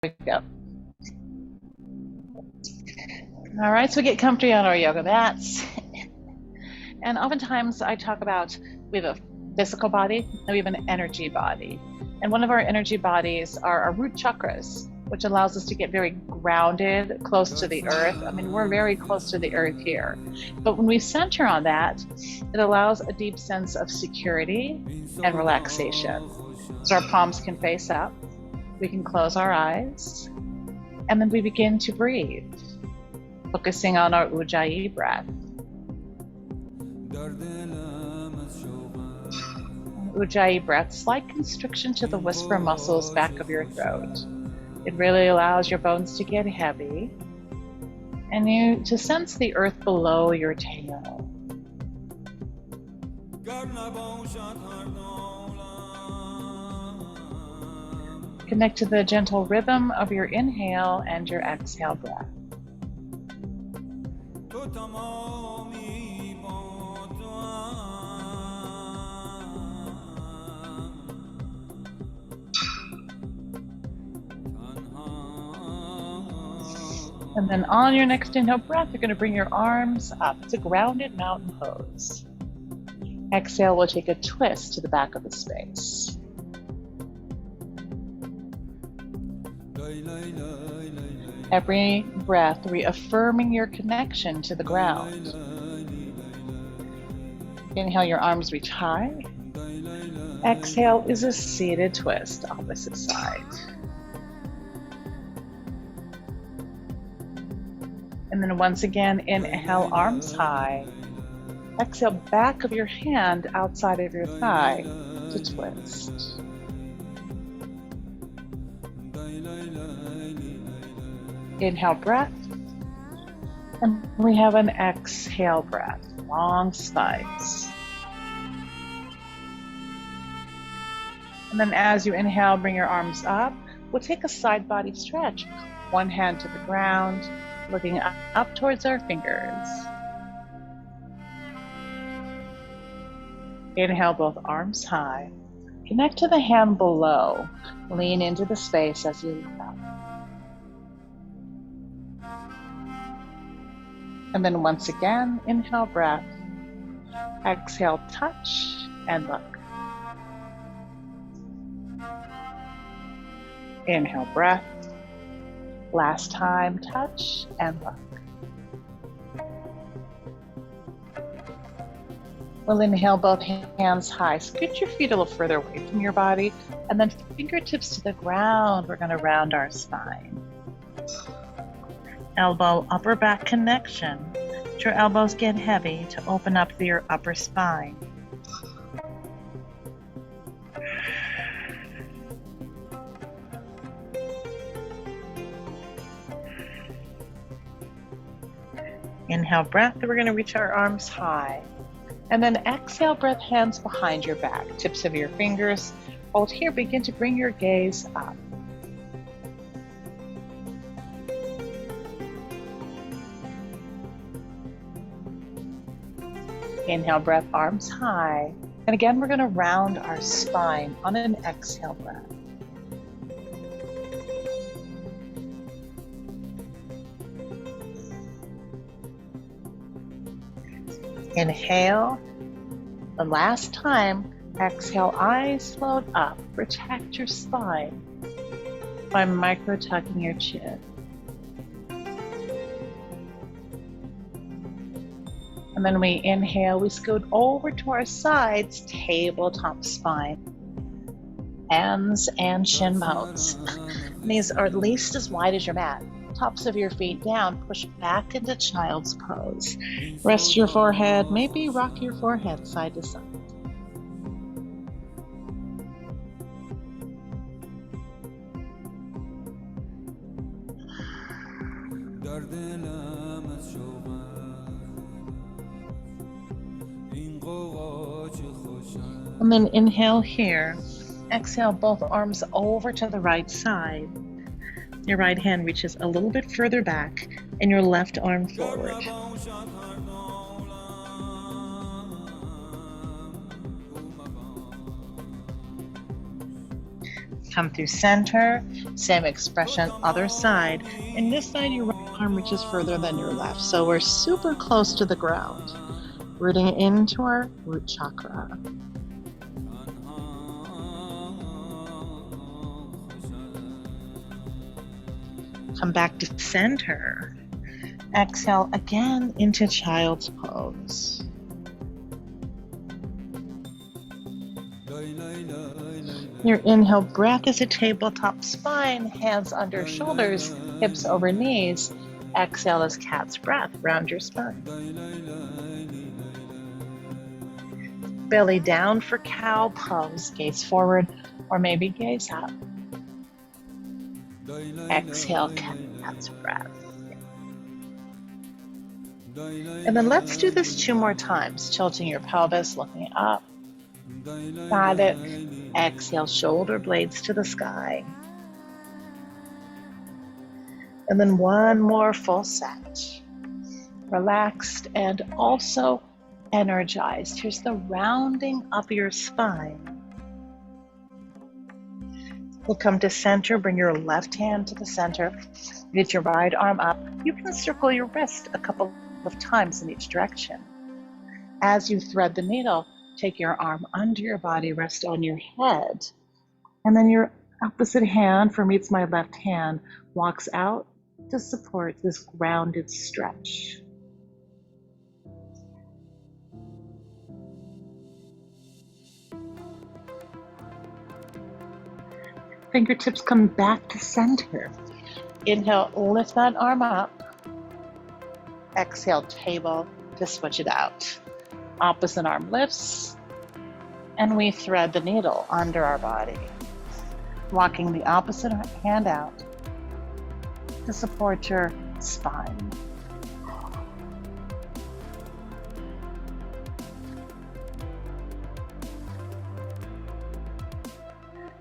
we go. All right, so we get comfy on our yoga mats. And oftentimes I talk about we have a physical body and we have an energy body. And one of our energy bodies are our root chakras, which allows us to get very grounded, close to the earth. I mean, we're very close to the earth here. But when we center on that, it allows a deep sense of security and relaxation. So our palms can face up, we can close our eyes, and then we begin to breathe, focusing on our Ujjayi breath. Ujjayi breath, slight constriction to the whisper muscles back of your throat. It really allows your bones to get heavy and you to sense the earth below your tail. Connect to the gentle rhythm of your inhale and your exhale breath. And then on your next inhale breath, you're going to bring your arms up. It's a grounded mountain pose. Exhale, we'll take a twist to the back of the space. Every breath reaffirming your connection to the ground. Inhale, your arms reach high. Exhale is a seated twist, opposite side. And then once again, inhale, arms high. Exhale, back of your hand outside of your thigh to twist. Inhale, breath. And we have an exhale breath, long spines. And then as you inhale, bring your arms up. We'll take a side body stretch. One hand to the ground, looking up towards our fingers. Inhale, both arms high. Connect to the hand below. Lean into the space as you look up. And then once again, inhale, breath. Exhale, touch and look. Inhale, breath. Last time, touch and look. We'll inhale, both hands high. Scoot your feet a little further away from your body, and then fingertips to the ground. We're going to round our spine. Elbow, upper back connection. Let your elbows get heavy to open up your upper spine. Inhale, breath. We're going to reach our arms high. And then exhale, breath, hands behind your back. Tips of your fingers. Hold here. Begin to bring your gaze up. Inhale, breath, arms high. And again, we're going to round our spine on an exhale breath. Inhale. The last time, exhale, eyes float up. Protect your spine by micro tucking your chin. And then we inhale, we scoot over to our sides, tabletop spine. Hands and shin bones. These are at least as wide as your mat. Tops of your feet down, push back into child's pose. Rest your forehead, maybe rock your forehead side to side. And then inhale here. Exhale, both arms over to the right side. Your right hand reaches a little bit further back and your left arm forward. Come through center, same expression, other side. And this side, your right arm reaches further than your left. So we're super close to the ground, rooting into our root chakra. Come back to center. Exhale again into child's pose. Your inhale breath is a tabletop spine, hands under shoulders, hips over knees. Exhale is cat's breath, round your spine. Belly down for cow pose, gaze forward or maybe gaze up. Exhale, cat's breath. And then let's do this 2 more times, tilting your pelvis, looking up. Got it. Exhale, shoulder blades to the sky. And then 1 more full set. Relaxed and also energized. Here's the rounding of your spine. We'll come to center, bring your left hand to the center, get your right arm up. You can circle your wrist a couple of times in each direction. As you thread the needle, take your arm under your body, rest on your head, and then your opposite hand, for me it's my left hand, walks out to support this grounded stretch. Fingertips come back to center. Inhale, lift that arm up. Exhale, table to switch it out. Opposite arm lifts, and we thread the needle under our body. Walking the opposite hand out to support your spine.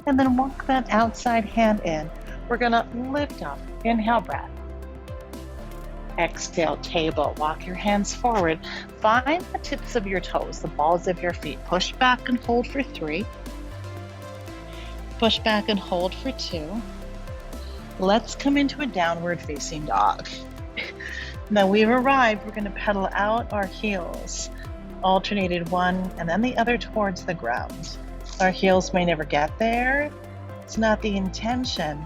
And then walk that outside hand in. We're gonna lift up, inhale breath. Exhale, table, walk your hands forward. Find the tips of your toes, the balls of your feet. Push back and hold for 3. Push back and hold for 2. Let's come into a downward facing dog. Now we've arrived, we're gonna pedal out our heels, alternated one and then the other towards the ground. Our heels may never get there. It's not the intention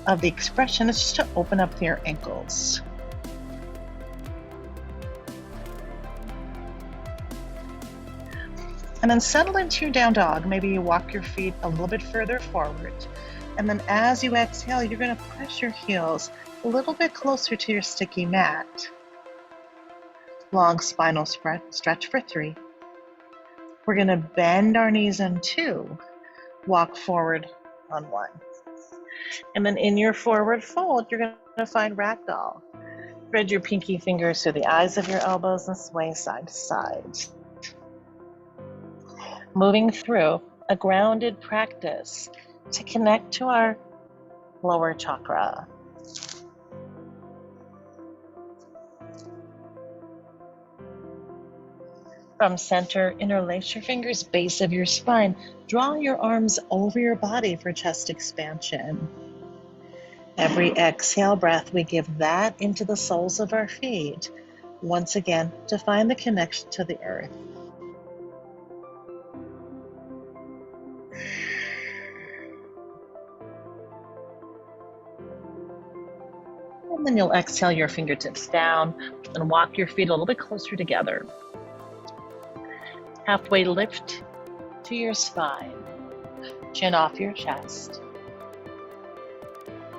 of the expression, it's just to open up your ankles. And then settle into your down dog. Maybe you walk your feet a little bit further forward. And then as you exhale, you're gonna press your heels a little bit closer to your sticky mat. Long spinal stretch for 3. We're gonna bend our knees in 2, walk forward on 1. And then in your forward fold, you're gonna find ragdoll. Thread your pinky fingers through the eyes of your elbows and sway side to side. Moving through a grounded practice to connect to our lower chakra. From center, interlace your fingers, base of your spine. Draw your arms over your body for chest expansion. Every exhale breath, we give that into the soles of our feet. Once again, to find the connection to the earth. And then you'll exhale your fingertips down and walk your feet a little bit closer together. Halfway lift to your spine, chin off your chest.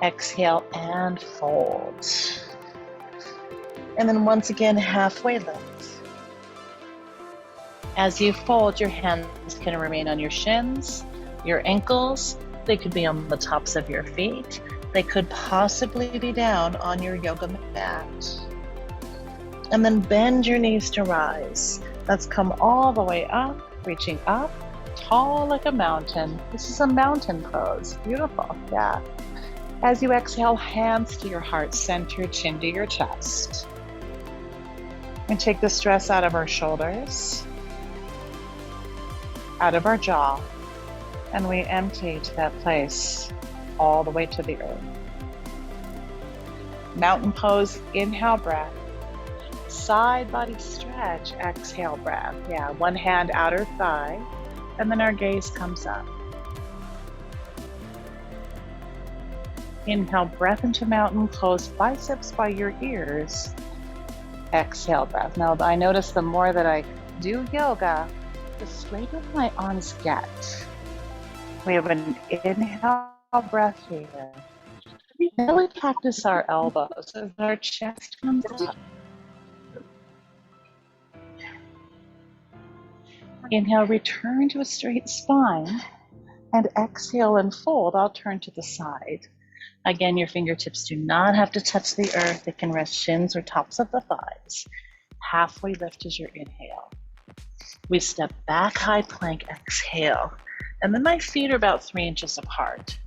Exhale and fold. And then once again, halfway lift. As you fold, your hands can remain on your shins, your ankles. They could be on the tops of your feet. They could possibly be down on your yoga mat. And then bend your knees to rise. Let's come all the way up, reaching up, tall like a mountain. This is a mountain pose. Beautiful, yeah. As you exhale, hands to your heart center, chin to your chest. And take the stress out of our shoulders, out of our jaw. And we empty to that place all the way to the earth. Mountain pose, inhale breath. Side body stretch, exhale breath. Yeah, one hand outer thigh, and then our gaze comes up. Inhale breath into mountain, close biceps by your ears. Exhale breath. Now I notice the more that I do yoga, the straighter my arms get. We have an inhale breath here. We really practice our elbows as our chest comes up. Inhale, return to a straight spine, and exhale and fold. I'll turn to the side. Again, your fingertips do not have to touch the earth. They can rest shins or tops of the thighs. Halfway lift is your inhale. We step back, high plank, exhale. And then my feet are about 3 inches apart.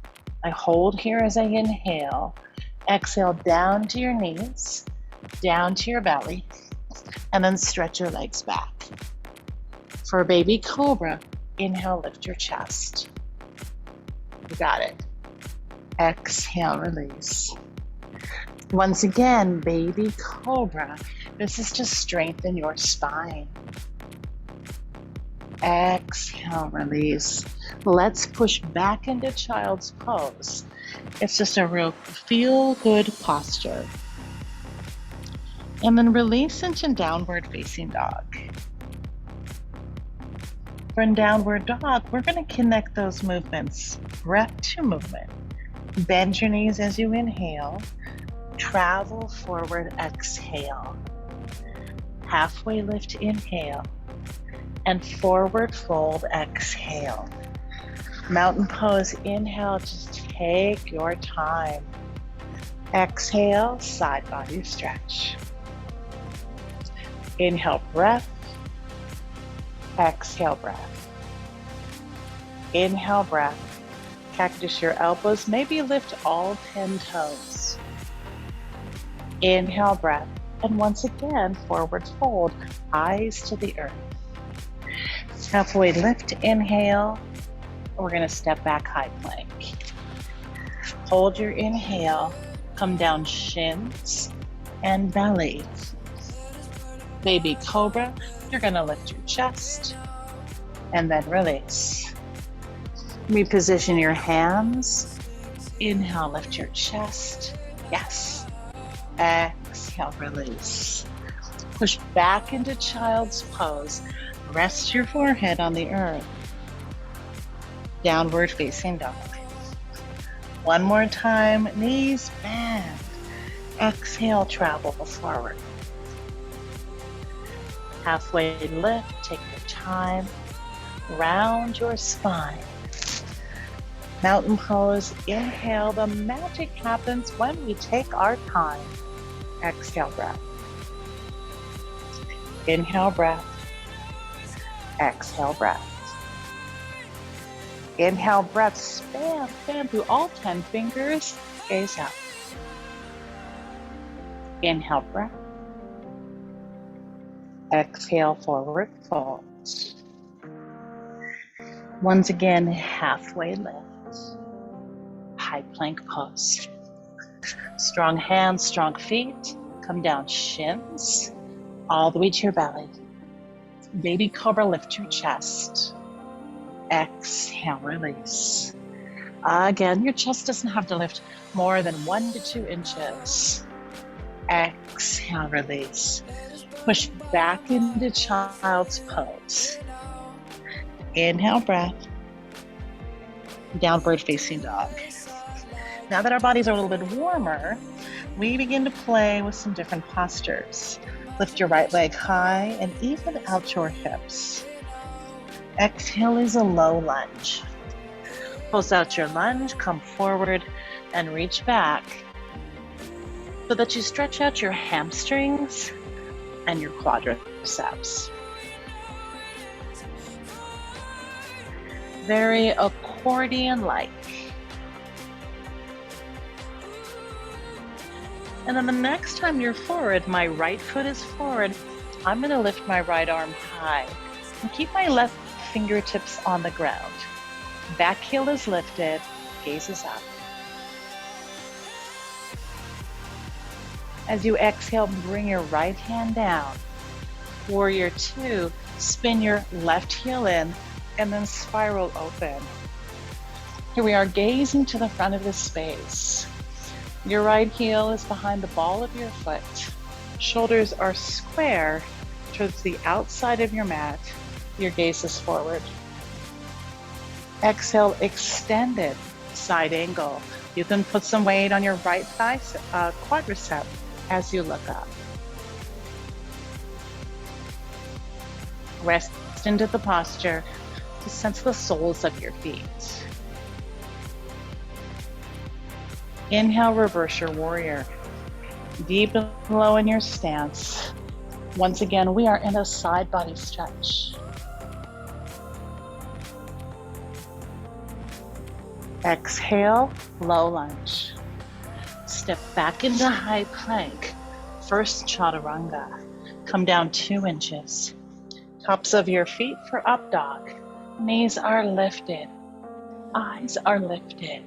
I hold here as I inhale. Exhale down to your knees, down to your belly, and then stretch your legs back. For baby cobra, inhale, lift your chest. You got it. Exhale, release. Once again, baby cobra. This is to strengthen your spine. Exhale, release. Let's push back into child's pose. It's just a real feel-good posture. And then release into downward facing dog. For downward dog, we're going to connect those movements, breath to movement. Bend your knees as you inhale. Travel forward, exhale. Halfway lift, inhale. And forward fold, exhale. Mountain pose, inhale, just take your time. Exhale, side body stretch. Inhale, breath. Exhale, breath. Inhale, breath. Cactus your elbows, maybe lift all 10 toes. Inhale, breath. And once again, forward fold, eyes to the earth. Halfway lift, inhale. We're going to step back, high plank. Hold your inhale, come down shins and belly. Baby cobra, you're going to lift your chest and then release. Reposition your hands. Inhale, lift your chest. Yes. Exhale, release. Push back into child's pose. Rest your forehead on the earth. Downward facing dog. One more time, knees bend. Exhale, travel forward. Halfway lift, take your time. Round your spine. Mountain pose, inhale. The magic happens when we take our time. Exhale, breath. Inhale, breath. Exhale, breath. Inhale, breath, span through all 10 fingers, gaze up. Inhale, breath. Exhale, forward fold. Once again, halfway lift. High plank pose. Strong hands, strong feet. Come down shins, all the way to your belly. Baby cobra, lift your chest. Exhale, release. Again, your chest doesn't have to lift more than 1 to 2 inches. Exhale, release. Push back into child's pose. Inhale, breath. Downward facing dog. Now that our bodies are a little bit warmer, we begin to play with some different postures. Lift your right leg high and even out your hips. Exhale is a low lunge. Pulse out your lunge, come forward and reach back so that you stretch out your hamstrings and your quadriceps. Very accordion-like. And then the next time you're forward, my right foot is forward, I'm going to lift my right arm high and keep my left fingertips on the ground. Back heel is lifted, gaze is up. As you exhale, bring your right hand down. Warrior two, spin your left heel in and then spiral open. Here we are, gazing to the front of the space. Your right heel is behind the ball of your foot. Shoulders are square towards the outside of your mat. Your gaze is forward. Exhale, extended side angle. You can put some weight on your right thigh, quadricep as you look up. Rest into the posture to sense the soles of your feet. Inhale, reverse your warrior. Deep and low in your stance. Once again, we are in a side body stretch. Exhale, low lunge. Step back into high plank. First chaturanga. Come down 2 inches. Tops of your feet for up dog. Knees are lifted. Eyes are lifted.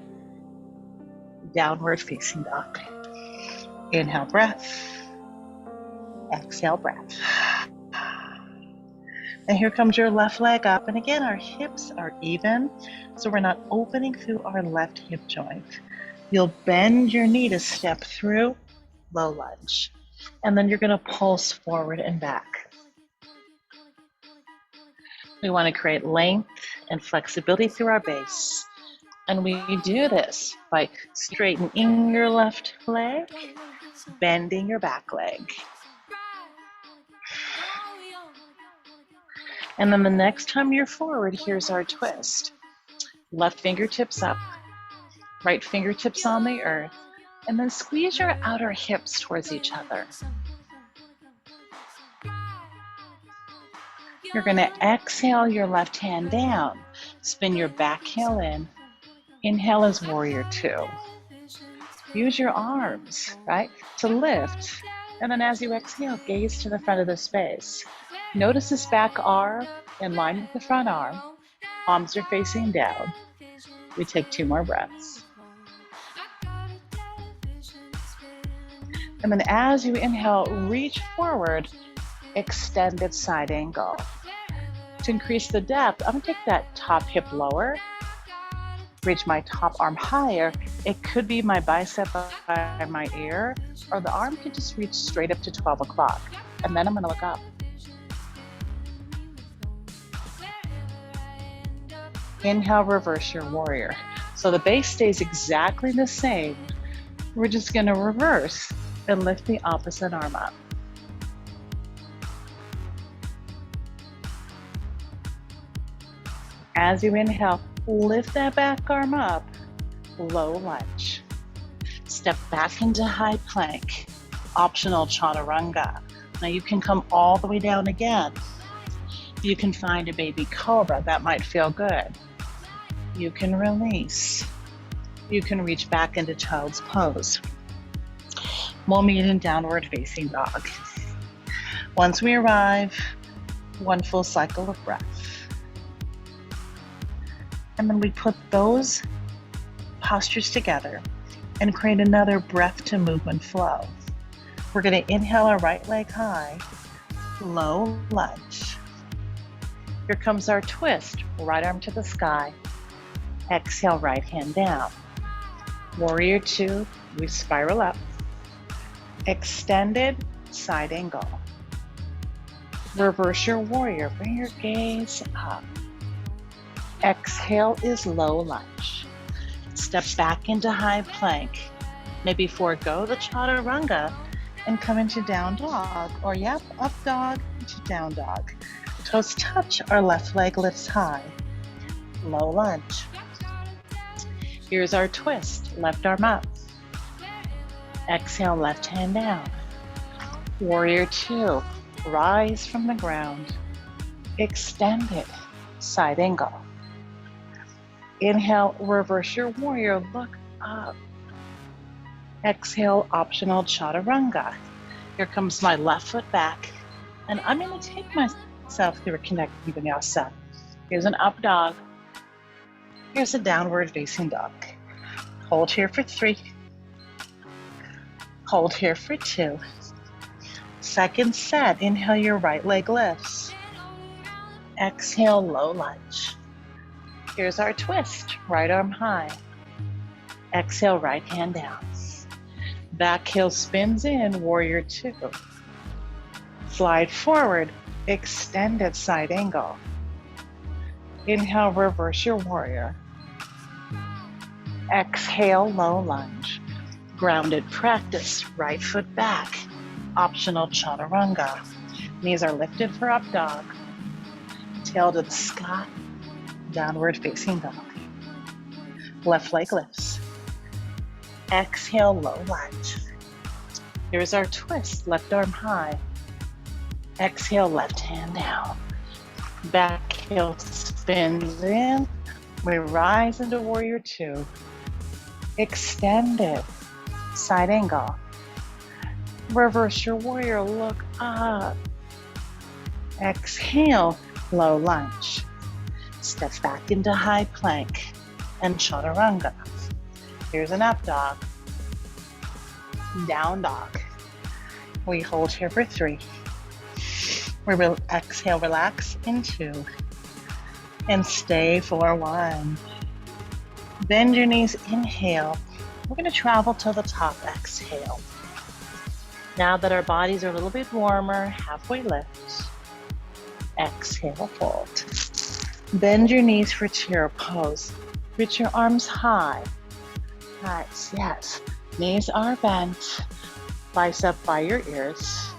Downward facing dog. Inhale, breath. Exhale, breath. And here comes your left leg up. And again, our hips are even, so we're not opening through our left hip joint. You'll bend your knee to step through, low lunge. And then you're gonna pulse forward and back. We wanna create length and flexibility through our base. And we do this by straightening your left leg, bending your back leg. And then the next time you're forward, here's our twist. Left fingertips up, right fingertips on the earth, and then squeeze your outer hips towards each other. You're gonna exhale your left hand down, spin your back heel in. Inhale as warrior two. Use your arms, right, to lift. And then as you exhale, gaze to the front of the space. Notice this back arm in line with the front arm. Palms are facing down. We take 2 more breaths. And then as you inhale, reach forward, extended side angle. To increase the depth, I'm gonna take that top hip lower, reach my top arm higher. It could be my bicep by my ear, or the arm could just reach straight up to 12 o'clock. And then I'm gonna look up. Inhale, reverse your warrior. So the base stays exactly the same. We're just gonna reverse and lift the opposite arm up. As you inhale, lift that back arm up, low lunge. Step back into high plank, optional chaturanga. Now you can come all the way down again. You can find a baby cobra, that might feel good. You can release. You can reach back into child's pose. We'll meet in downward facing dog. Once we arrive, 1 full cycle of breath. And then we put those postures together and create another breath to movement flow. We're gonna inhale our right leg high, low lunge. Here comes our twist, right arm to the sky. Exhale, right hand down. Warrior two, we spiral up. Extended side angle. Reverse your warrior, bring your gaze up. Exhale is low lunge. Step back into high plank. Maybe forego the chaturanga and come into down dog, or up dog into down dog. Toes touch, our left leg lifts high. Low lunge. Here's our twist, left arm up. Exhale, left hand down. Warrior two, rise from the ground. Extended side angle. Inhale, reverse your warrior, look up. Exhale, optional chaturanga. Here comes my left foot back, and I'm gonna take myself through a connected vinyasa. Here's an up dog. Here's a downward facing dog. Hold here for 3. Hold here for 2. Second set, inhale, your right leg lifts. Exhale, low lunge. Here's our twist, right arm high. Exhale, right hand down. Back heel spins in, warrior 2. Slide forward, extended side angle. Inhale, reverse your warrior. Exhale, low lunge. Grounded practice, right foot back. Optional chaturanga. Knees are lifted for up dog. Tail to the sky, downward facing dog. Left leg lifts. Exhale, low lunge. Here's our twist, left arm high. Exhale, left hand down. Back heel spins in. We rise into warrior 2. Extended side angle. Reverse your warrior, look up. Exhale, low lunge. Step back into high plank and chaturanga. Here's an up dog. Down dog. We hold here for 3. We will exhale, relax in 2. And stay for 1. Bend your knees, inhale. We're going to travel to the top, exhale. Now that our bodies are a little bit warmer, halfway lift. Exhale, fold. Bend your knees for chair pose. Reach your arms high. Nice, yes. Knees are bent. Bicep by your ears.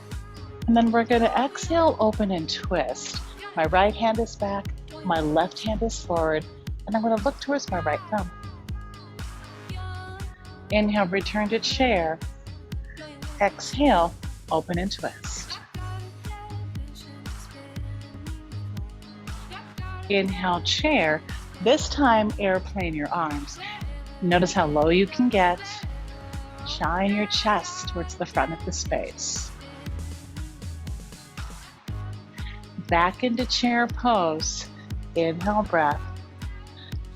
And then we're going to exhale, open and twist. My right hand is back, my left hand is forward, and I'm going to look towards my right thumb. Inhale, return to chair. Exhale, open and twist. Inhale, chair. This time, airplane your arms. Notice how low you can get. Shine your chest towards the front of the space. Back into chair pose. Inhale, breath.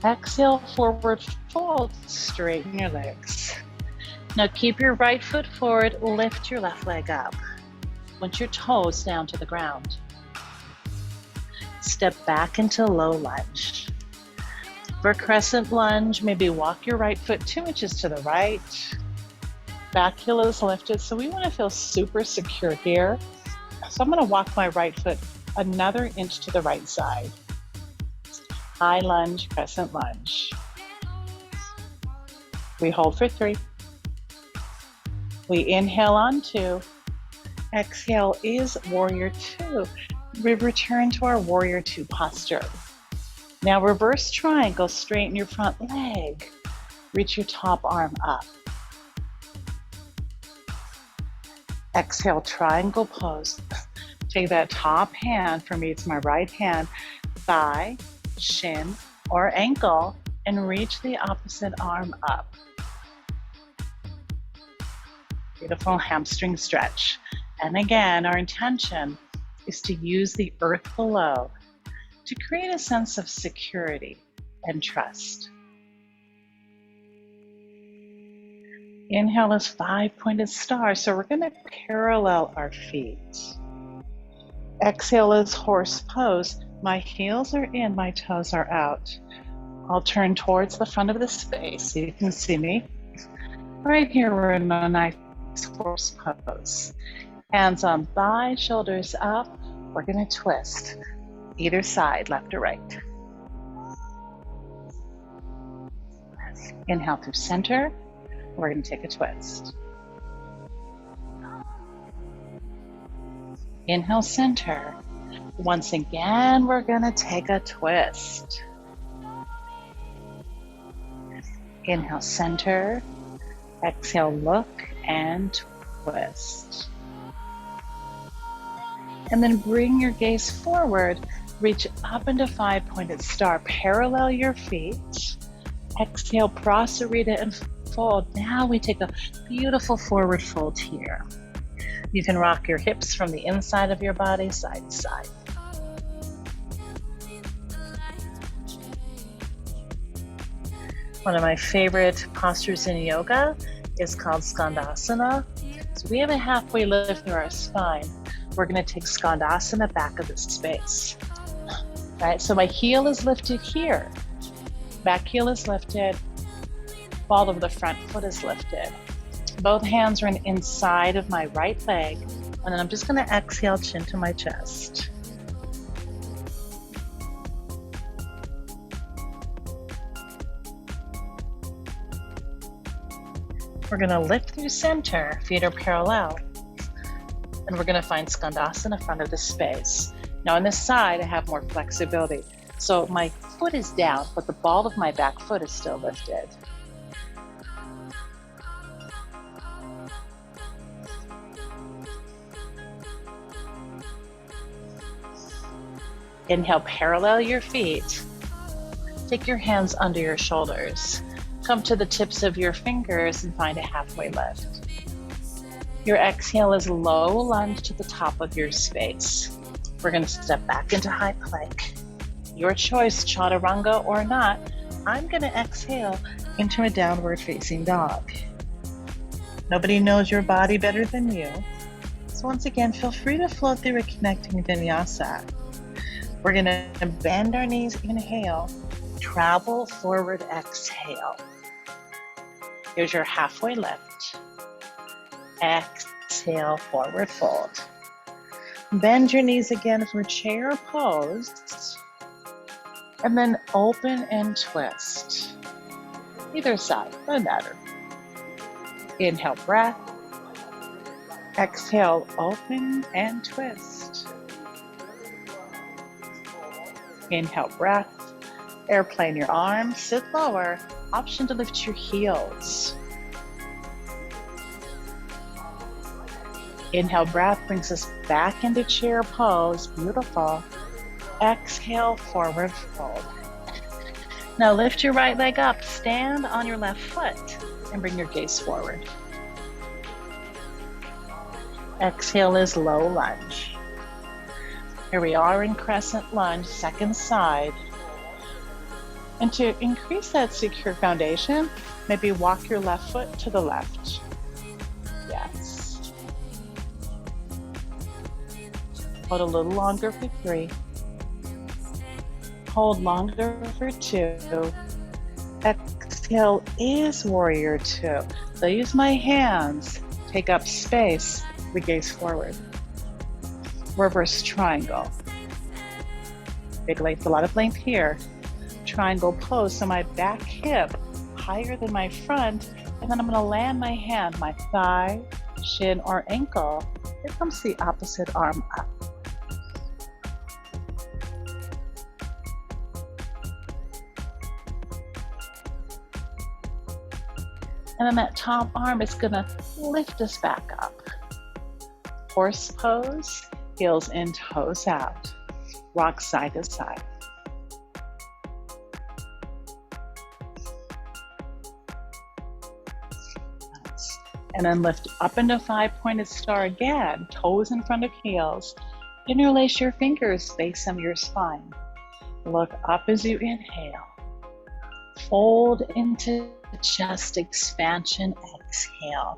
Exhale, forward fold. Straighten your legs. Now keep your right foot forward. Lift your left leg up. Point your toes down to the ground. Step back into low lunge. For crescent lunge, maybe walk your right foot 2 inches to the right. Back heel is lifted, so we want to feel super secure here. So I'm going to walk my right foot another inch to the right side. High lunge, crescent lunge. We hold for 3. We inhale on 2. Exhale is warrior 2. We return to our warrior 2 posture. Now reverse triangle, straighten your front leg. Reach your top arm up. Exhale, triangle pose. Take that top hand, for me it's my right hand, thigh, shin, or ankle, and reach the opposite arm up. Beautiful hamstring stretch. And again, our intention is to use the earth below to create a sense of security and trust. Inhale is 5-pointed star, so we're going to parallel our feet. Exhale is horse pose. My heels are in, my toes are out. I'll turn towards the front of the space so you can see me. Right here, we're in a nice horse pose. Hands on thigh, shoulders up. We're going to twist either side, left or right. Inhale through center. We're going to take a twist. Inhale, center. Once again, we're going to take a twist. Inhale, center. Exhale, look and twist. And then bring your gaze forward. Reach up into 5-pointed star. Parallel your feet. Exhale, prasarita and fold. Now we take a beautiful forward fold here. You can rock your hips from the inside of your body, side to side. One of my favorite postures in yoga is called Skandasana. So we have a halfway lift through our spine. We're going to take Skandasana back of the space. Right, so my heel is lifted here. Back heel is lifted. Ball of the front foot is lifted. Both hands are inside of my right leg. And then I'm just going to exhale, chin to my chest. We're going to lift through center, feet are parallel. And we're going to find Skandasana front of the space. Now on this side, I have more flexibility. So my foot is down, but the ball of my back foot is still lifted. Inhale, parallel your feet. Take your hands under your shoulders. Come to the tips of your fingers and find a halfway lift. Your exhale is low lunge to the top of your space. We're going to step back into high plank. Your choice, chaturanga or not. I'm going to exhale into a downward facing dog. Nobody knows your body better than you. So once again, feel free to float through a connecting vinyasa. We're going to bend our knees, inhale, travel forward, exhale. Here's your halfway lift. Exhale, forward fold. Bend your knees again for chair pose. And then open and twist. Either side, doesn't matter. Inhale, breath. Exhale, open and twist. Inhale, breath. Airplane your arms, sit lower. Option to lift your heels. Inhale, breath brings us back into chair pose. Beautiful. Exhale, forward fold. Now lift your right leg up, stand on your left foot, and bring your gaze forward. Exhale is low lunge. Here we are in crescent lunge, second side. And to increase that secure foundation, maybe walk your left foot to the left. Yes. Hold a little longer for 3. Hold longer for 2. Exhale is warrior 2. So use my hands, take up space, we gaze forward. Reverse triangle. Big length, a lot of length here. Triangle pose, so my back hip higher than my front, and then I'm going to land my hand, my thigh, shin, or ankle. Here comes the opposite arm up. And then that top arm is going to lift us back up. Horse pose, heels in, toes out. Rock side to side. Nice. And then lift up into 5-pointed star again, toes in front of heels. Interlace your fingers, base them your spine. Look up as you inhale. Fold into chest expansion, exhale.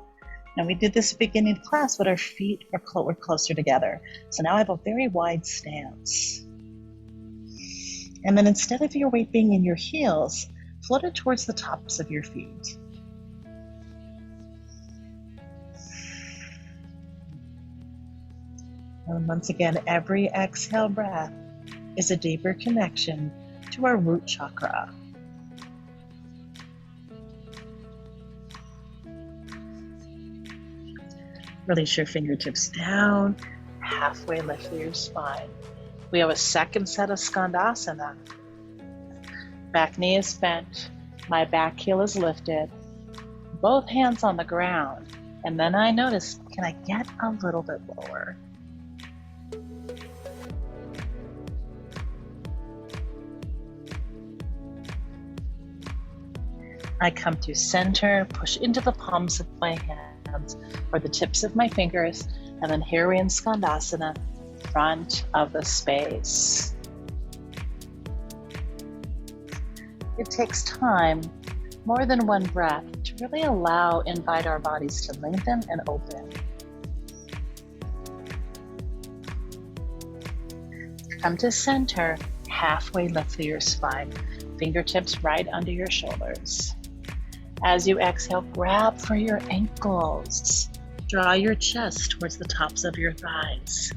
Now we did this at the beginning of class, but our feet were closer together. So now I have a very wide stance. And then instead of your weight being in your heels, float it towards the tops of your feet. And once again, every exhale breath is a deeper connection to our root chakra. Release your fingertips down, halfway lift through your spine. We have a second set of Skandasana. Back knee is bent, my back heel is lifted, both hands on the ground, and then I notice, can I get a little bit lower? I come to center, push into the palms of my hands or the tips of my fingers, and then here we in Skandasana, front of the space. It takes time more than one breath to really invite our bodies to lengthen and open. Come to center, halfway lift through your spine, fingertips right under your shoulders. As you exhale, grab for your ankles. Draw your chest towards the tops of your thighs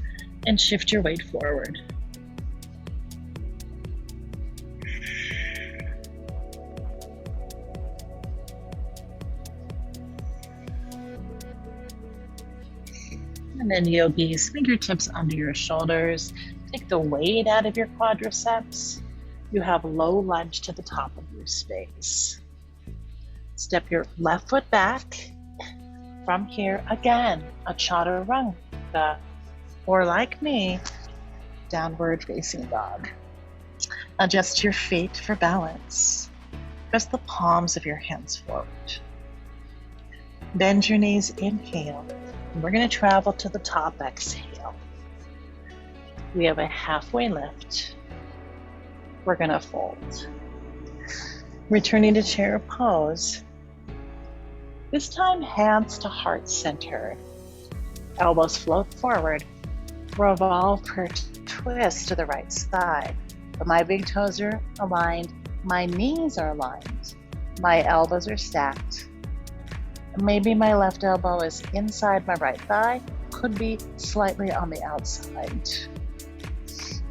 and shift your weight forward. And then yogis, fingertips under your shoulders. Take the weight out of your quadriceps. You have low lunge to the top of your space. Step your left foot back. From here, again, a chaturanga, or like me, downward facing dog. Adjust your feet for balance. Press the palms of your hands forward. Bend your knees, inhale. We're going to travel to the top, exhale. We have a halfway lift. We're going to fold. Returning to chair pose. This time, hands to heart center. Elbows float forward. Revolve per twist to the right side. But my big toes are aligned. My knees are aligned. My elbows are stacked. Maybe my left elbow is inside my right thigh. Could be slightly on the outside.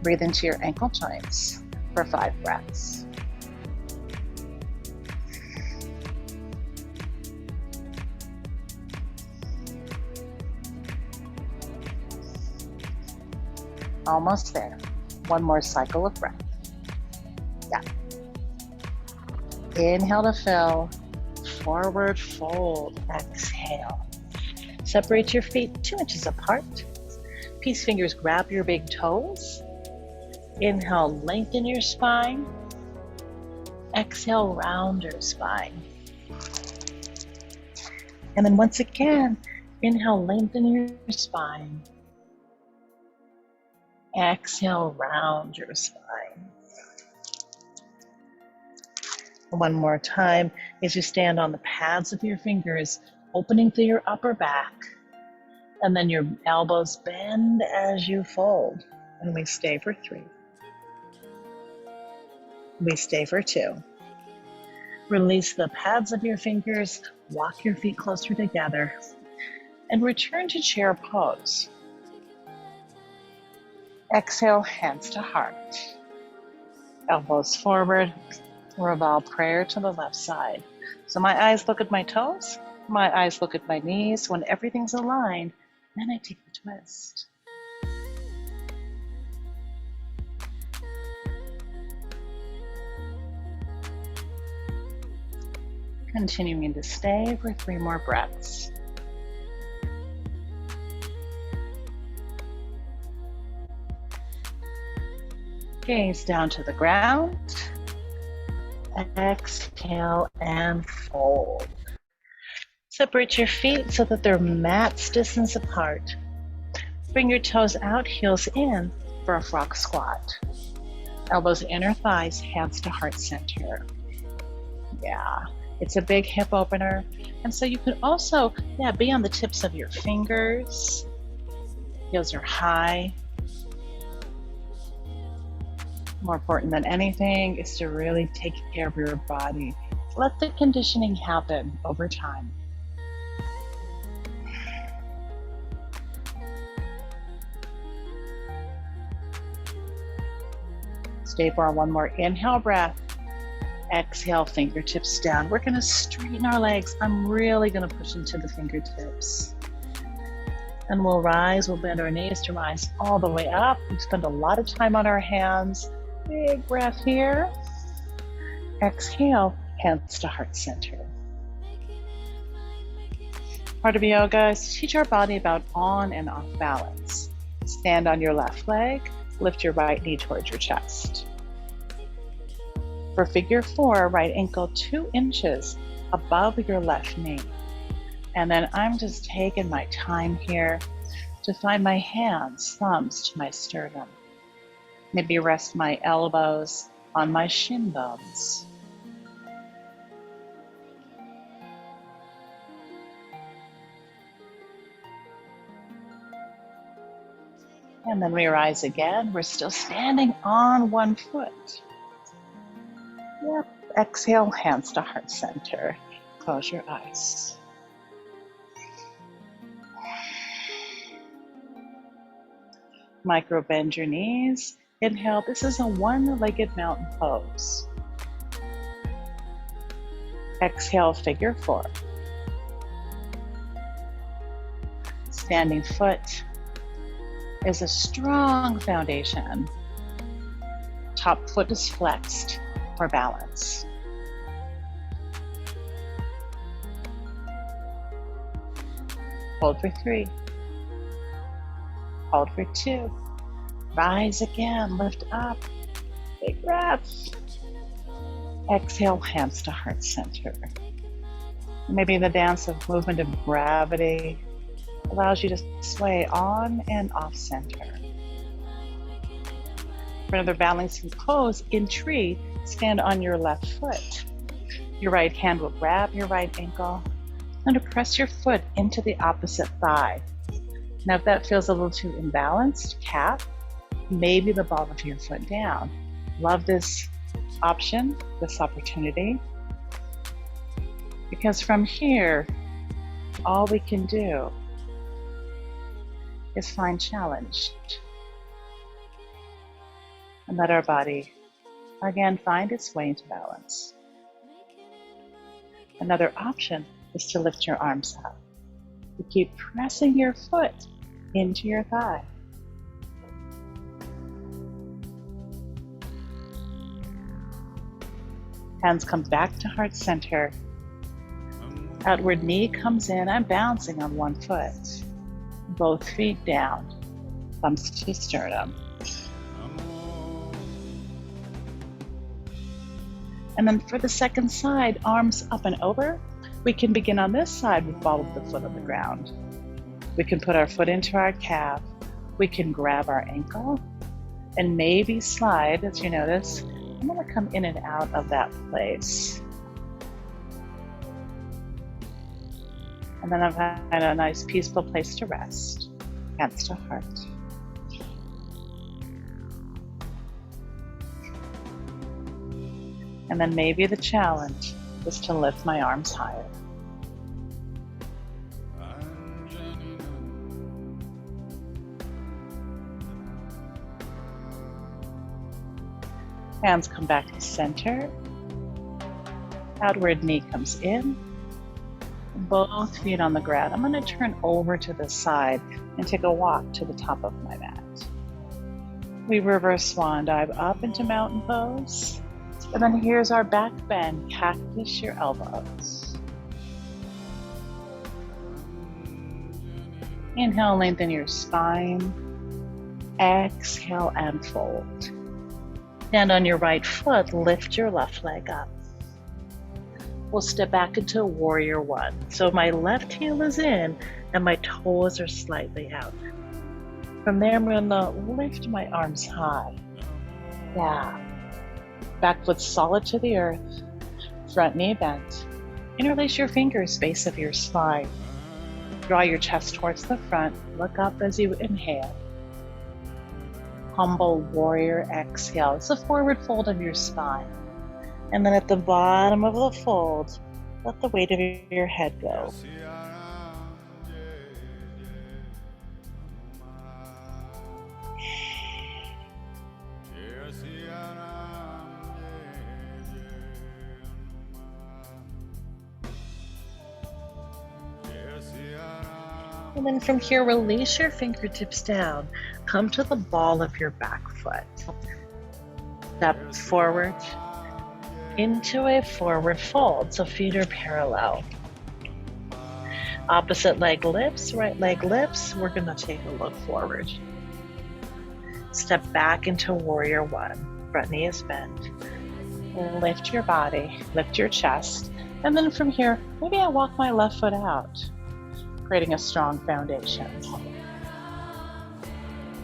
Breathe into your ankle joints for 5 breaths. Almost there. One more cycle of breath. Yeah. Inhale to fill. Forward fold. Exhale. Separate your feet 2 inches apart. Peace fingers grab your big toes. Inhale, lengthen your spine. Exhale, round your spine. And then once again, inhale, lengthen your spine. Exhale, round your spine. One more time as you stand on the pads of your fingers, opening through your upper back. And then your elbows bend as you fold. And we stay for 3. We stay for 2. Release the pads of your fingers, walk your feet closer together, and return to chair pose. Exhale, hands to heart. Elbows forward, revolve prayer to the left side. So my eyes look at my toes, my eyes look at my knees. When everything's aligned, then I take the twist. Continuing to stay for 3 more breaths. Gaze down to the ground. Exhale and fold. Separate your feet so that they're mat's distance apart. Bring your toes out, heels in for a frog squat. Elbows inner thighs, hands to heart center. Yeah, it's a big hip opener. And so you could also, be on the tips of your fingers. Heels are high. More important than anything is to really take care of your body. Let the conditioning happen over time. Stay for one more inhale breath. Exhale, fingertips down. We're going to straighten our legs. I'm really going to push into the fingertips. And we'll rise, we'll bend our knees to rise all the way up. We spend a lot of time on our hands. Big breath here. Exhale, hands to heart center. Part of yoga is to teach our body about on and off balance. Stand on your left leg, lift your right knee towards your chest. For figure 4, right ankle 2 inches above your left knee. And then I'm just taking my time here to find my hands, thumbs to my sternum. Maybe rest my elbows on my shin bones. And then we rise again. We're still standing on one foot. Yep. Exhale, hands to heart center. Close your eyes. Micro bend your knees. Inhale. This is a one-legged mountain pose. Exhale, figure four. Standing foot is a strong foundation. Top foot is flexed for balance. Hold for 3. Hold for 2. Rise again, lift up. Big breath. Exhale, hands to heart center. Maybe the dance of movement of gravity allows you to sway on and off center. For another balancing pose, in tree, stand on your left foot. Your right hand will grab your right ankle and to press your foot into the opposite thigh. Now if that feels a little too imbalanced, cat, maybe the ball of your foot down. Love this option, this opportunity, because from here, all we can do is find challenge and let our body again find its way into balance. Another option is to lift your arms up. You keep pressing your foot into your thigh. Hands come back to heart center. Outward knee comes in. I'm bouncing on one foot. Both feet down. Thumbs to sternum. And then for the second side, arms up and over. We can begin on this side with ball of the foot on the ground. We can put our foot into our calf. We can grab our ankle and maybe slide. As you notice, I'm going to come in and out of that place. And then I've had a nice peaceful place to rest. Hands to heart. And then maybe the challenge is to lift my arms higher. Hands come back to center. Outward knee comes in. Both feet on the ground. I'm going to turn over to the side and take a walk to the top of my mat. We reverse swan dive up into mountain pose. And then here's our back bend. Cactus your elbows. Inhale, lengthen your spine. Exhale and fold. Stand on your right foot, lift your left leg up. We'll step back into warrior one. So my left heel is in and my toes are slightly out. From there, I'm gonna lift my arms high. Yeah. Back foot solid to the earth. Front knee bent. Interlace your fingers, base of your spine. Draw your chest towards the front. Look up as you inhale. Humble warrior exhale. It's a forward fold of your spine. And then at the bottom of the fold, let the weight of your head go. And then from here, release your fingertips down. Come to the ball of your back foot. Step forward into a forward fold, so feet are parallel. Opposite leg lifts, right leg lifts. We're gonna take a look forward. Step back into warrior one. Front knee is bent. Lift your body, lift your chest. And then from here, maybe I walk my left foot out, creating a strong foundation.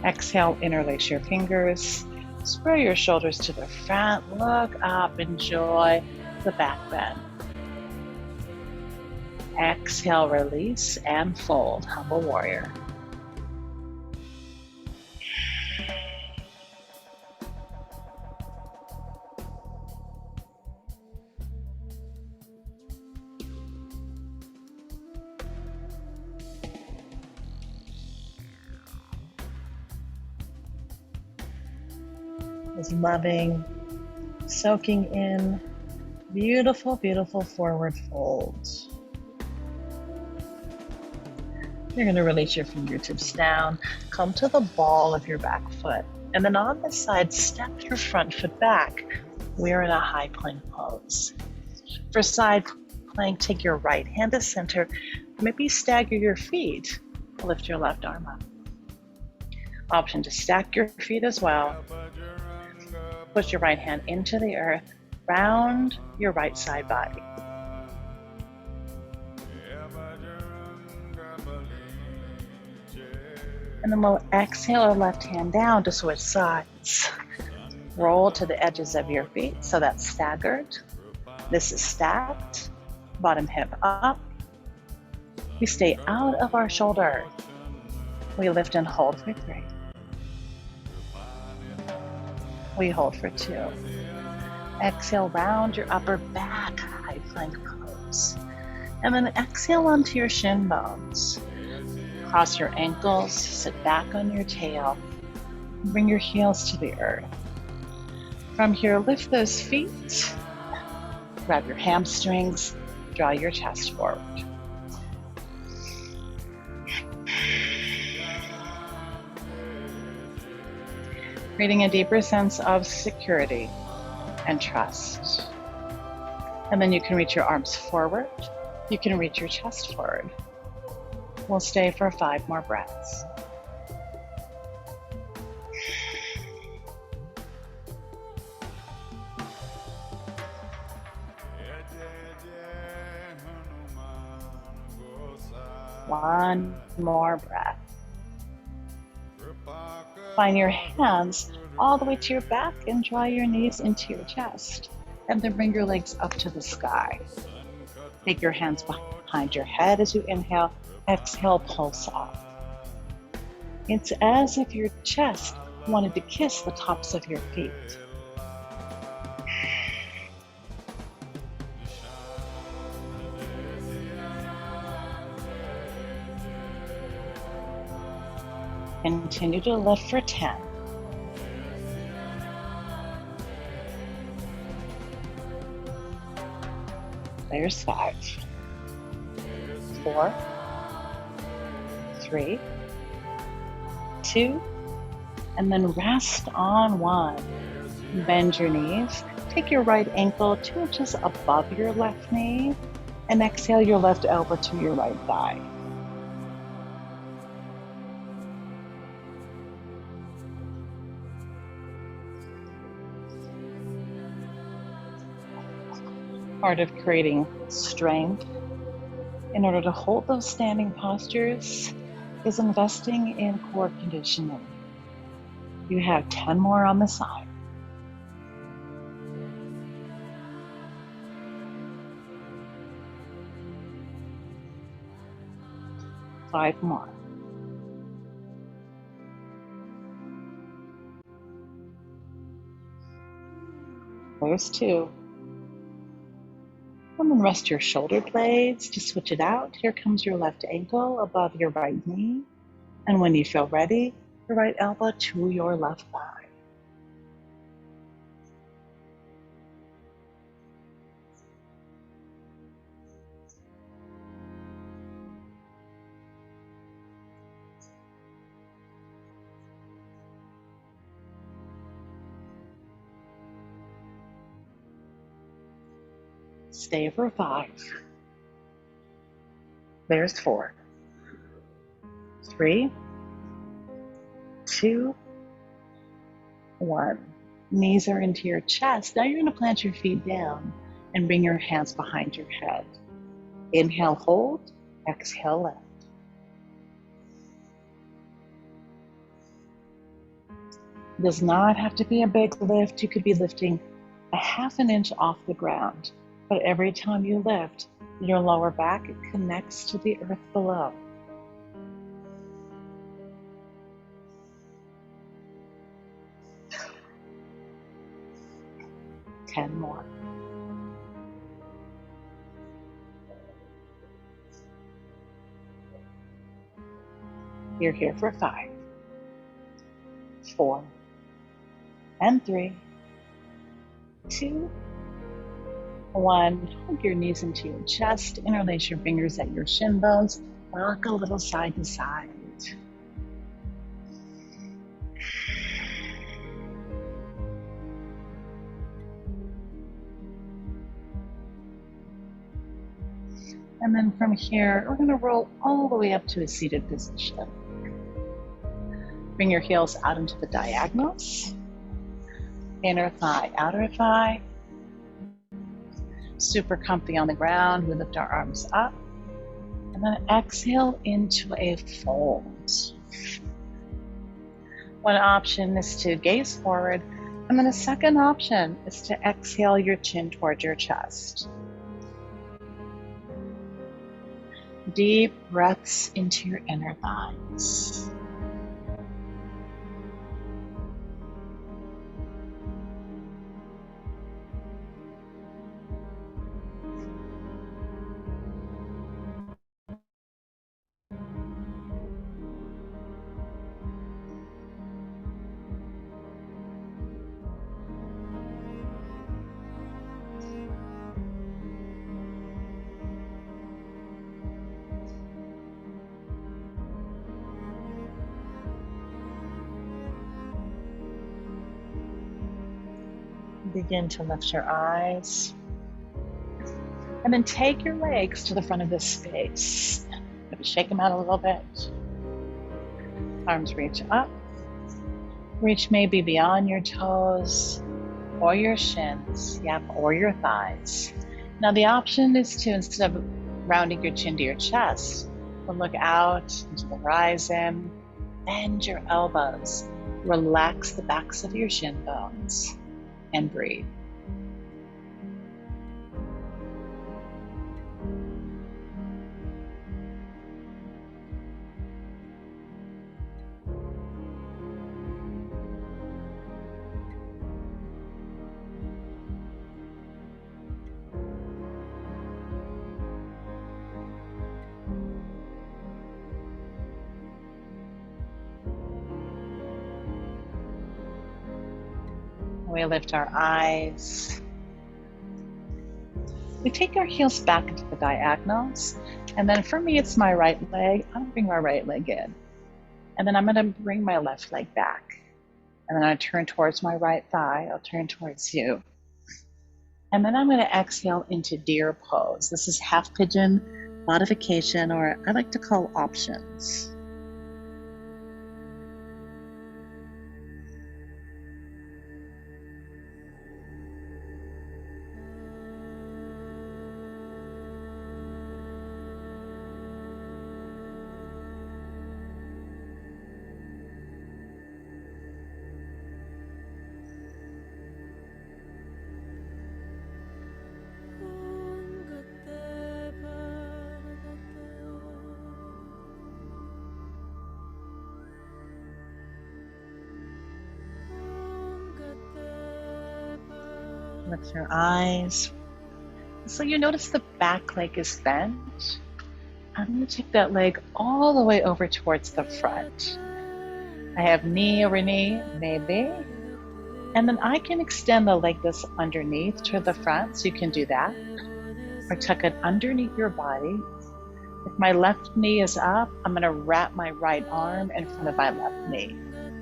Exhale, interlace your fingers. Spread your shoulders to the front. Look up, enjoy the back bend. Exhale, release and fold, humble warrior. Just loving, soaking in beautiful, beautiful forward folds. You're going to release your fingertips down, come to the ball of your back foot, and then on this side, step your front foot back. We're in a high plank pose. For side plank, take your right hand to center, maybe stagger your feet, lift your left arm up. Option to stack your feet as well. Push your right hand into the earth, round your right side body. And then we'll exhale our left hand down to switch sides. Roll to the edges of your feet, so that's staggered. This is stacked, bottom hip up. We stay out of our shoulder. We lift and hold for 3. We hold for 2. Exhale, round your upper back, high plank pose. And then exhale onto your shin bones. Cross your ankles, sit back on your tail. Bring your heels to the earth. From here, lift those feet. Grab your hamstrings, draw your chest forward. Creating a deeper sense of security and trust. And then you can reach your arms forward. You can reach your chest forward. We'll stay for 5 more breaths. One more breath. Find your hands all the way to your back and draw your knees into your chest. And then bring your legs up to the sky. Take your hands behind your head as you inhale. Exhale, pulse up. It's as if your chest wanted to kiss the tops of your feet. Continue to lift for 10. There's 5. 4. 3, 2, and then rest on 1. Bend your knees. Take your right ankle 2 inches above your left knee and exhale your left elbow to your right thigh. Part of creating strength in order to hold those standing postures is investing in core conditioning. You have 10 more on the side. Five more. There's 2. And then rest your shoulder blades to switch it out. Here comes your left ankle above your right knee. And when you feel ready, your right elbow to your left thigh. Stay for 5. There's 4. 3, 2, 1. Knees are into your chest. Now you're going to plant your feet down and bring your hands behind your head. Inhale, hold. Exhale, lift. It does not have to be a big lift. You could be lifting a half an inch off the ground. But every time you lift, your lower back connects to the earth below. Ten more. You're here for 5, 4, And 3, 2, 1. Hug your knees into your chest. Interlace your fingers at your shin bones. Rock a little side to side. And then from here, we're going to roll all the way up to a seated position. Bring your heels out into the diagonals. Inner thigh, outer thigh. Super comfy on the ground. We lift our arms up. And then exhale into a fold. One option is to gaze forward. And then a second option is to exhale your chin towards your chest. Deep breaths into your inner thighs. Begin to lift your eyes. And then take your legs to the front of this space. Maybe shake them out a little bit. Arms reach up. Reach maybe beyond your toes or your shins, or your thighs. Now the option is to, instead of rounding your chin to your chest, to look out into the horizon, bend your elbows, relax the backs of your shin bones, and breathe. We lift our eyes. We take our heels back into the diagonals. And then for me, it's my right leg. I'm gonna bring my right leg in. And then I'm gonna bring my left leg back. And then I turn towards my right thigh. I'll turn towards you. And then I'm gonna exhale into deer pose. This is half pigeon modification, or I like to call options. Lift your eyes. So you notice the back leg is bent. I'm going to take that leg all the way over towards the front. I have knee over knee, maybe. And then I can extend the leg this underneath to the front, so you can do that. Or tuck it underneath your body. If my left knee is up, I'm going to wrap my right arm in front of my left knee.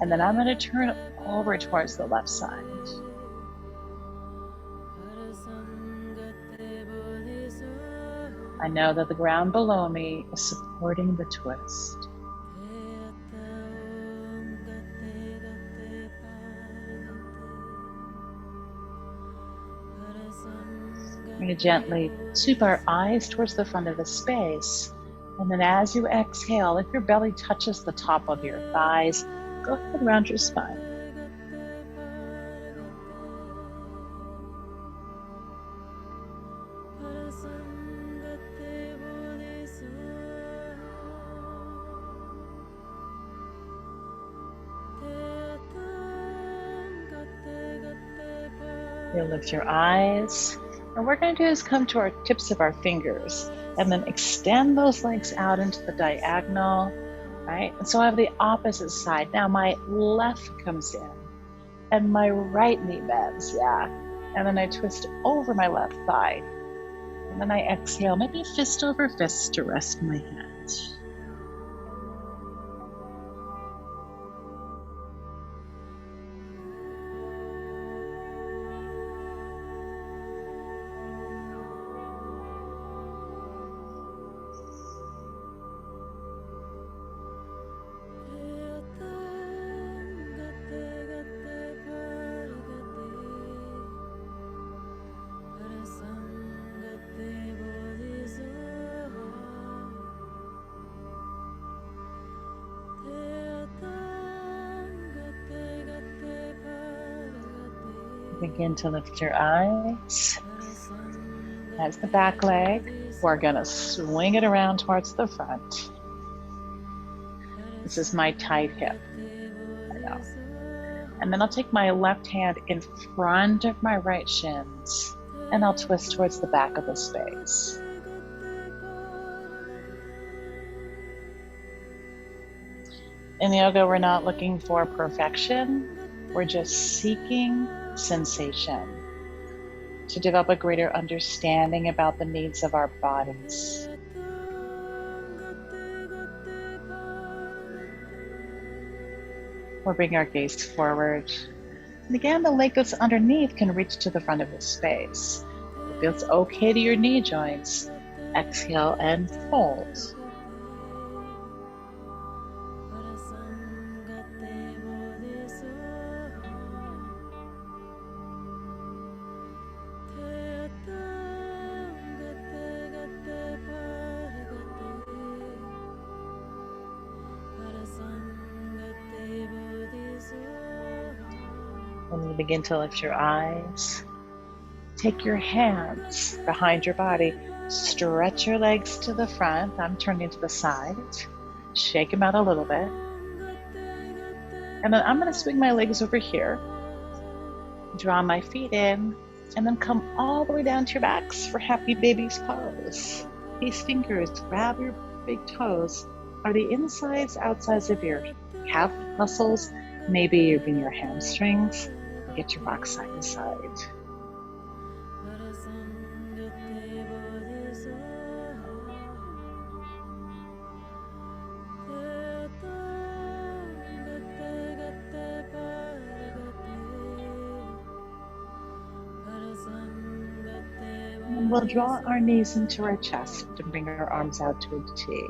And then I'm going to turn over towards the left side. I know that the ground below me is supporting the twist. We're going to gently sweep our eyes towards the front of the space. And then as you exhale, if your belly touches the top of your thighs, go ahead around your spine. You'll lift your eyes. And what we're going to do is come to our tips of our fingers and then extend those legs out into the diagonal, right? And so I have the opposite side. Now my left comes in and my right knee bends, yeah. And then I twist over my left thigh. And then I exhale, maybe fist over fist to rest my head. Begin to lift your eyes. That's the back leg. We're gonna swing it around towards the front. This is my tight hip. I know. And then I'll take my left hand in front of my right shins and I'll twist towards the back of the space. In yoga, we're not looking for perfection. We're just seeking sensation to develop a greater understanding about the needs of our bodies. We'll bring our gaze forward. And again, the leg that's underneath can reach to the front of the space. If it feels okay to your knee joints, exhale and fold. When you begin to lift your eyes, take your hands behind your body, stretch your legs to the front. I'm turning to the side. Shake them out a little bit. And then I'm going to swing my legs over here, draw my feet in, and then come all the way down to your backs for happy baby's pose. These fingers grab your big toes. Are the insides, outsides of your calf muscles? Maybe even your hamstrings. Get your rock side to side. And we'll draw our knees into our chest and bring our arms out to a T.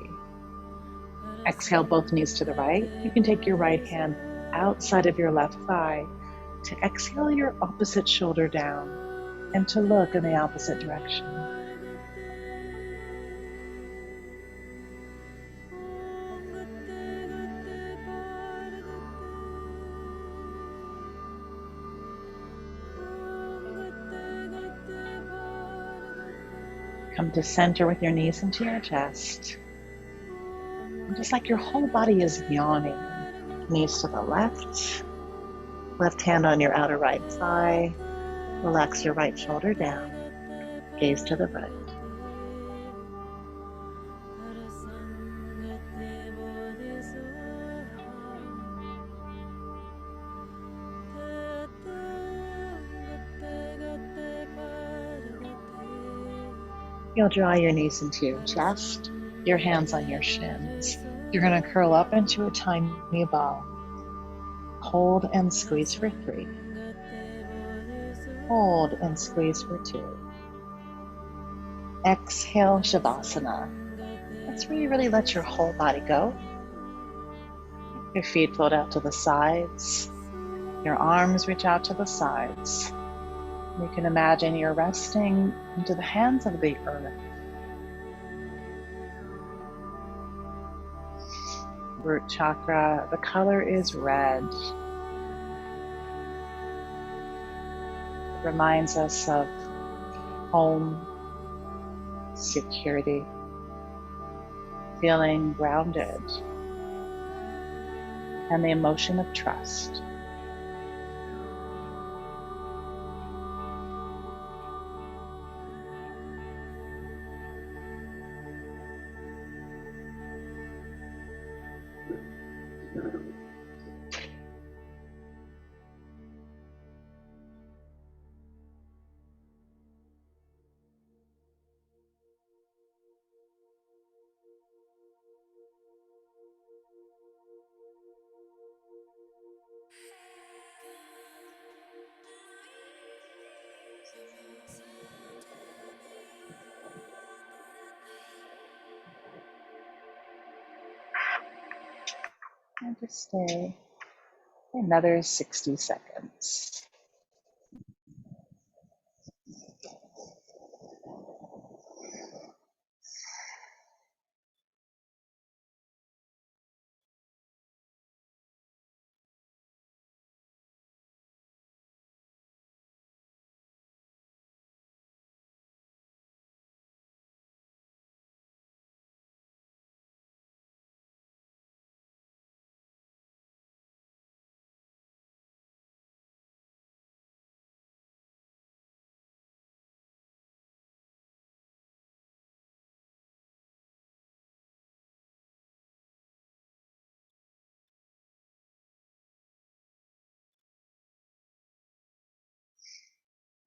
Exhale both knees to the right. You can take your right hand outside of your left thigh to exhale your opposite shoulder down and to look in the opposite direction. Come to center with your knees into your chest. And just like your whole body is yawning, knees to the left hand on your outer right thigh, relax your right shoulder down, gaze to the right. You'll draw your knees into your chest, your hands on your shins. You're going to curl up into a tiny ball. Hold and squeeze for 3. Hold and squeeze for 2. Exhale, Shavasana. That's where you really let your whole body go. Your feet float out to the sides. Your arms reach out to the sides. You can imagine you're resting into the hands of the earth. Root chakra, the color is red. It reminds us of home, security, feeling grounded, and the emotion of trust. And just stay another 60 seconds.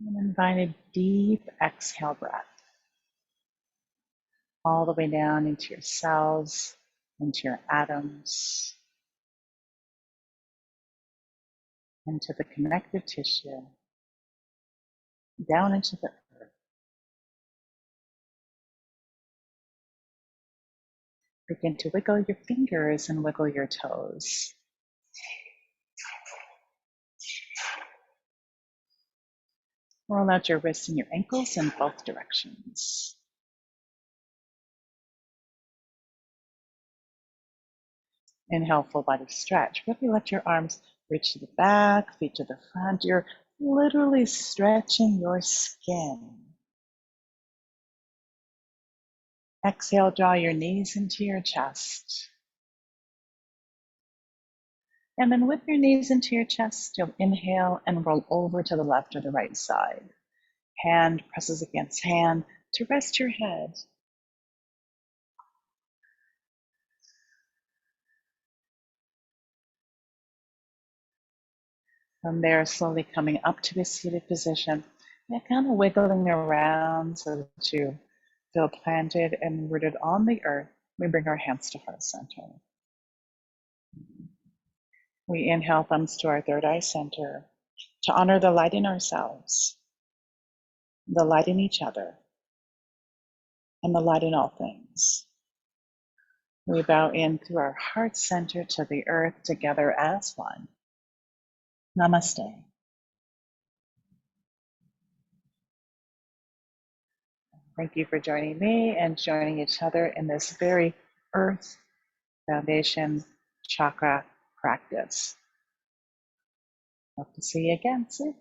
And then find a deep exhale breath all the way down into your cells, into your atoms, into the connective tissue, down into the earth. Begin to wiggle your fingers and wiggle your toes. Roll out your wrists and your ankles in both directions. Inhale, full body stretch. Really let your arms reach to the back, feet to the front. You're literally stretching your skin. Exhale, draw your knees into your chest. And then with your knees into your chest, you'll inhale and roll over to the left or the right side. Hand presses against hand to rest your head. From there, slowly coming up to a seated position, and kind of wiggling around so that you feel planted and rooted on the earth. We bring our hands to heart center. We inhale, thumbs to our third eye center to honor the light in ourselves, the light in each other, and the light in all things. We bow in through our heart center to the earth together as one. Namaste. Thank you for joining me and joining each other in this very earth foundation chakra practice. Hope to see you again soon.